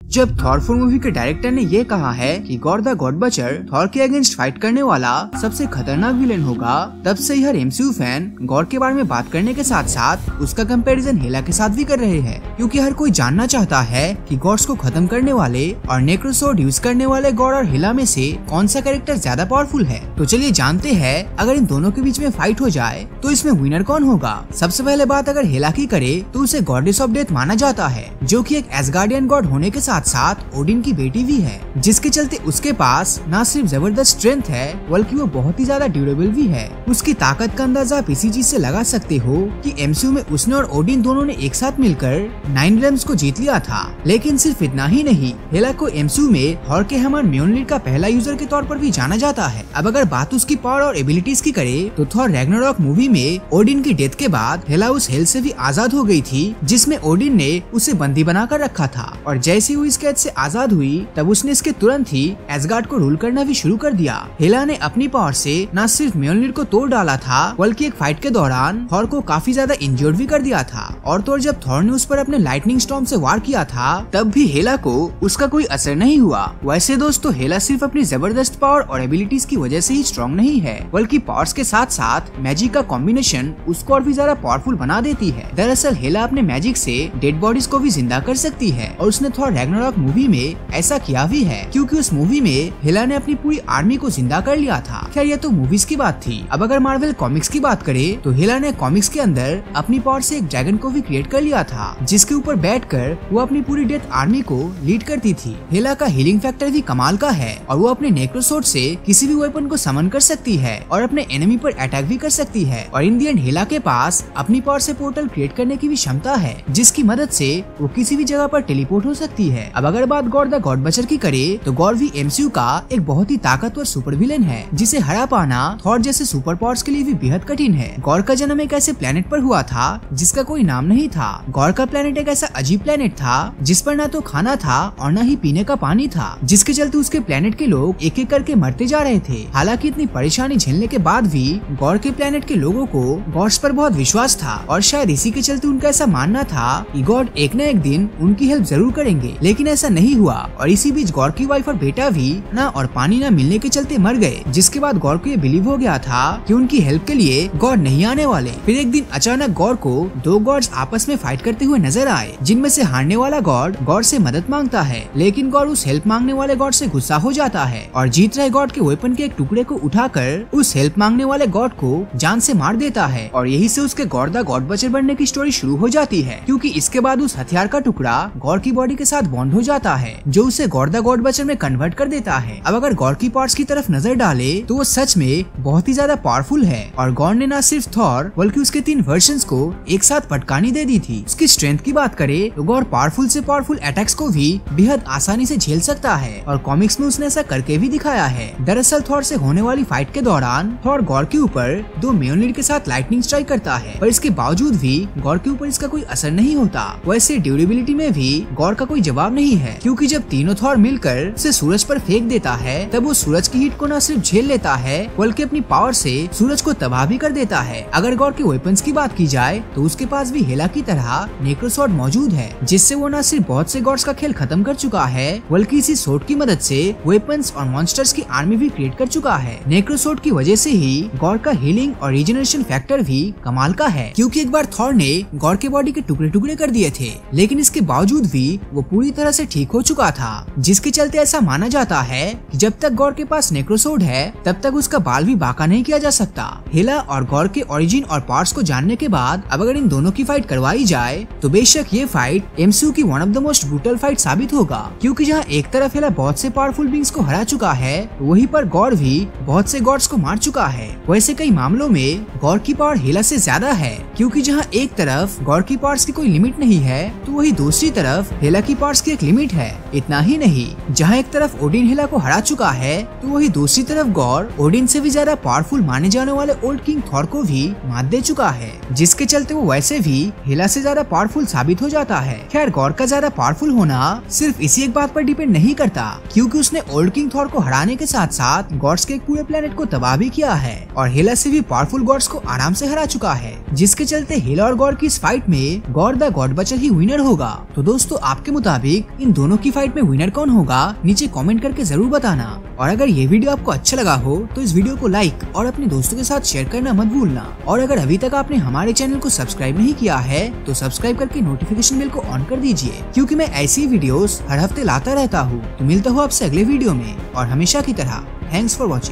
जब Thor 4 movie के director ने ये कहा है कि गॉड द गॉड बचर थॉर के अगेंस्ट फाइट करने वाला सबसे खतरनाक विलेन होगा, तब से हर एमसीयू फैन गॉड के बारे में बात करने के साथ साथ उसका कंपैरिजन हेला के साथ भी कर रहे हैं, क्योंकि हर कोई जानना चाहता है कि गॉड्स को खत्म करने वाले और नेक्रोसोर्ड यूज करने वाले गॉड और हेला में से कौन सा कैरेक्टर ज्यादा पावरफुल है। तो चलिए जानते हैं, अगर इन दोनों के बीच में फाइट हो जाए तो इसमें विनर कौन होगा। सबसे पहले बात अगर हेला की करे तो उसे गॉडेस ऑफ डेथ माना जाता है, जो कि एक एसगार्डियन गॉड होने के साथ साथ ओडिन की बेटी भी है, जिसके चलते उसके पास न सिर्फ जबरदस्त स्ट्रेंथ है बल्कि वो बहुत ही ज्यादा ड्यूरेबल भी है। उसकी ताकत का अंदाजा आप इसी चीज से लगा सकते हो कि एमसीयू में उसने और ओडिन दोनों ने एक साथ मिलकर 9 रेल्म्स को जीत लिया था। लेकिन सिर्फ इतना ही नहीं, हेला को एमसीयू में थॉर के हैमर म्योनलिर का पहला यूजर के तौर पर भी जाना जाता है। अब अगर बात उसकी पावर और एबिलिटीज की करे तो थॉर रैग्नारॉक मूवी में ओडिन की डेथ के बाद हेला उस हेल से भी आजाद हो गई थी जिसमें ओडिन ने उसे बंदी बनाकर रखा था, और जैसे ही वो इस कैद से आजाद हुई तब उसने इसके तुरंत ही एसगार्ड को रूल करना भी शुरू कर दिया। हेला ने अपनी पावर से न सिर्फ म्योनलिर को तोड़ डाला था बल्कि एक फाइट के दौरान थॉर को काफी ज्यादा इंजर्ड भी कर दिया था, और तो जब थॉर ने उस पर अपने लाइटनिंग स्टॉर्म से वार किया था तब भी हेला को उसका कोई असर नहीं हुआ। वैसे दोस्तों, हेला सिर्फ अपनी जबरदस्त पावर और एबिलिटीज की वजह से ही स्ट्रॉन्ग नहीं है, बल्कि पावर्स के साथ साथ मैजिक का कॉम्बिनेशन उसको और भी ज्यादा पावरफुल बना देती है। दरअसल हेला अपने मैजिक से डेड बॉडीज को भी जिंदा कर सकती है, और उसने थॉर रैग्नारॉक मूवी में ऐसा किया भी है, क्योंकि उस मूवी में हेला ने अपनी पूरी आर्मी को जिंदा कर लिया था। खैर ये तो मूवीज की बात थी। अब अगर मार्वल कॉमिक्स की बात करें तो हेला ने कॉमिक्स के अंदर अपनी पावर से एक ड्रैगन को भी क्रिएट कर लिया था, जिसके ऊपर बैठकर वो अपनी पूरी डेथ आर्मी को लीड करती थी। हेला का हीलिंग फैक्टर भी कमाल का है, और वो अपने नेक्रोसोर्ड से किसी भी वेपन को समन कर सकती है और अपने एनिमी पर अटैक भी कर सकती है। और इन दी एंड हेला के पास अपनी पावर से पोर्टल क्रिएट करने की भी क्षमता है, जिसकी मदद से वो किसी भी जगह पर टेलीपोर्ट हो सकती है। अब अगर बात गॉड द गॉड बचर की करे तो गॉड भी एमसीयू का एक बहुत ही ताकतवर सुपर विलेन है, जिसे हरा पाना थॉर जैसे सुपर पावर्स के लिए भी बेहद कठिन है। गॉड का जन्म एक ऐसे प्लेनेट पर हुआ था जिसका कोई नाम नहीं था। गॉड का प्लेनेट एक ऐसा अजीब प्लेनेट था जिस पर ना तो खाना था और न ही पीने का पानी था, जिसके चलते उसके प्लेनेट के लोग एक एक करके मरते जा रहे थे। हालांकि इतनी परेशानी झेलने के बाद भी गॉड के प्लेनेट के लोगों को गॉड्स पर बहुत विश्वास था, और शायद इसी के चलते उनका ऐसा मानना था कि गॉड एक न एक दिन उनकी हेल्प जरूर करेंगे। लेकिन ऐसा नहीं हुआ, और इसी बीच गॉड की वाइफ और बेटा भी ना और पानी ना मिलने के चलते मर गए, जिसके बाद गॉड को ये बिलीव हो गया था कि उनकी हेल्प के लिए गॉड नहीं आने वाले। फिर एक दिन अचानक गॉड को 2 गॉड्स आपस में फाइट करते हुए नजर आए, जिनमें से हारने वाला गॉड से मदद मांगता है, लेकिन गॉड उस हेल्प मांगने वाले गॉड से गुस्सा हो जाता है और जीत रहे गॉड के वेपन के एक टुकड़े को उठाकर उस हेल्प मांगने वाले गॉड को जान से मार देता है। और यही से उसके गॉड द गॉड बचर बनने की स्टोरी शुरू हो जाती है, क्योंकि इसके बाद उस हथियार का टुकड़ा गॉड की बॉडी के साथ बॉन्ड हो जाता है, जो उसे गॉड द गॉड बचर में कन्वर्ट कर देता है। अब अगर गॉड की पार्ट्स की तरफ नजर डाले तो वो सच में बहुत ही ज्यादा पावरफुल है, और गॉड ने न सिर्फ थॉर बल्कि उसके 3 वर्जन्स को एक साथ पटकानी दे दी थी। उसकी स्ट्रेंथ की बात करें तो गॉड पावरफुल से पावरफुल अटैक्स को भी बेहद आसानी से झेल सकता है, और कॉमिक्स में उसने ऐसा करके भी दिखाया है। दरअसल थॉर से होने वाली फाइट के दौरान थॉर गॉड के ऊपर 2 म्योनलिर के साथ लाइटनिंग स्ट्राइक करता है, पर इसके बावजूद भी गॉड के ऊपर इसका कोई असर नहीं होता। वैसे ड्यूरेबिलिटी में भी गॉड का कोई जवाब नहीं है, क्योंकि जब तीनों थॉर मिलकर उसे सूरज पर फेंक देता है तब वो सूरज की हीट को न सिर्फ झेल लेता है बल्कि अपनी पावर से सूरज को तबाह भी कर देता है। अगर गॉड के वेपन्स की बात की जाए तो उसके पास भी हेला की तरह नेक्रोसॉर्ड मौजूद है, जिससे वो न सिर्फ बहुत से गॉड्स का खेल खत्म कर चुका है बल्कि इसी सोर्ड की मदद से वेपन्स और मॉन्स्टर्स की आर्मी भी क्रिएट कर चुका है। नेक्रोसॉर्ड की वजह से ही गॉड का हीलिंग और रीजनरेशन फैक्टर भी कमाल का है, क्योंकि एक बार थॉर ने गॉड के बॉडी के टुकड़े टुकड़े कर दिए थे, लेकिन इसके बावजूद भी वो पूरी तरह से ठीक हो चुका था, जिसके चलते ऐसा माना जाता है कि जब तक गॉड के पास नेक्रोसॉर्ड है तब तक उसका बाल भी बांका नहीं किया जा सकता। हेला और गॉड के ओरिजिन और पार्ट्स को जानने के बाद अब अगर इन दोनों की फाइट करवाई जाए तो बेशक ये फाइट एमसीयू की one of the most brutal fight साबित होगा, क्योंकि जहाँ एक तरफ हेला बहुत से पावरफुल बींग्स को हरा चुका है, वहीं पर गॉड भी बहुत से गॉड्स को मार चुका है। वैसे कई मामलों में गॉड की पावर हेला से ज्यादा है, क्योंकि जहाँ एक तरफ गॉड की पावर्स की कोई लिमिट नहीं है तो वही दूसरी तरफ हेला की पावर्स की एक लिमिट है। इतना ही नहीं, जहाँ एक तरफ ओडिन हेला को हरा चुका है तो वही दूसरी तरफ गॉड ओडिन से भी ज्यादा पावरफुल माने जाने वाले ओल्ड किंग थॉर को भी मात दे चुका है, जिसके चलते वो वैसे भी हेला से ज्यादा पावरफुल साबित हो जाता है। खैर गॉर का ज्यादा पावरफुल होना सिर्फ इसी एक बात पर डिपेंड नहीं करता, क्योंकि उसने ओल्ड किंग थॉर को हराने के साथ साथ गॉड्स के एक पूरे प्लेनेट को तबाह भी किया है और हेला से भी पावरफुल गॉड्स को आराम से हरा चुका है, जिसके चलते हेला और गॉर की इस फाइट में गॉर द गॉड बचर ही विनर होगा। तो दोस्तों आपके मुताबिक इन दोनों की फाइट में विनर कौन होगा, नीचे कमेंट करके जरूर बताना। और अगर ये वीडियो आपको अच्छा लगा हो तो इस वीडियो को लाइक और अपने दोस्तों के साथ शेयर करना मत भूलना। और अगर अभी तक आपने हमारे चैनल को सब्सक्राइब नहीं किया है तो सब्सक्राइब करके नोटिफिकेशन बेल को ऑन कर दीजिए, क्योंकि मैं ऐसी वीडियोस हर हफ्ते लाता रहता हूँ। तो मिलता हूँ आपसे अगले वीडियो में और हमेशा की तरह थैंक्स फॉर वॉचिंग।